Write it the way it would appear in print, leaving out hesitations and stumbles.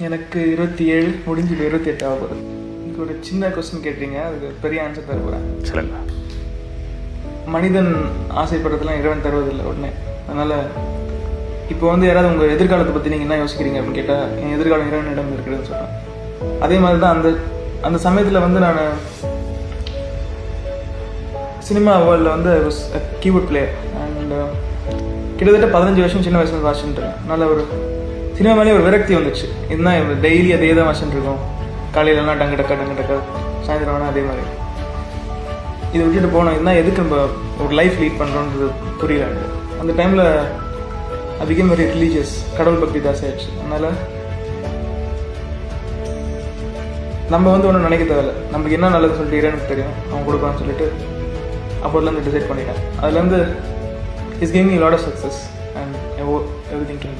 எனக்கு 27 முடிஞ்சு 28 ஆக போகுது. எனக்கு ஒரு சின்ன கொஸ்டின் கேட்டீங்க, அதுக்கு பெரிய ஆன்சர் தர போகிறேன். சொல்லுங்க. மனிதன் ஆசைப்படுறதுலாம் இறைவன் தருவதில்லை உடனே. அதனால் இப்போ வந்து யாராவது உங்கள் எதிர்காலத்தை பற்றி நீங்கள் என்ன யோசிக்கிறீங்க அப்படின்னு கேட்டால், என் எதிர்காலம் இறைவனிடம் இருக்குதுன்னு சொல்கிறேன். அதே மாதிரி தான் அந்த சமயத்தில் வந்து நான் சினிமா வேர்ல்டில் வந்து கீபோர்ட் பிளேயர் அண்ட் கிட்டத்தட்ட 15 வருஷம் சின்ன வயசுல வாசிச்சுட்டுருக்கேன். அதனால் ஒரு சினிமா மேலே ஒரு விரக்தி வந்துச்சு. இதுதான் டெய்லி அதே தான் வாசிச்சுட்டு இருக்கோம். காலையிலலாம் டங்கு டக்கா, சாயந்தரம் வேணால் அதே மாதிரி. இதை விட்டுட்டு போனோம். இதுதான் எதுக்கு நம்ம ஒரு லைஃப் லீட் பண்ணுறோன்றது புரியல. அந்த டைமில் ஐ பிகேம் வெரி ரிலீஜியஸ், கடவுள் பக்தி ஜாஸ்தி ஆயிடுச்சு. அதனால் நம்ம வந்து ஒன்றும் நினைக்க தேவையில்லை, நமக்கு என்ன நல்லது சொல்லிட்டு எனக்கு தெரியும், அவன் கொடுப்பான்னு சொல்லிட்டு அப்போதுலேருந்து டிசைட் பண்ணிட்டேன். அதுலேருந்து is giving me lot of success and everything can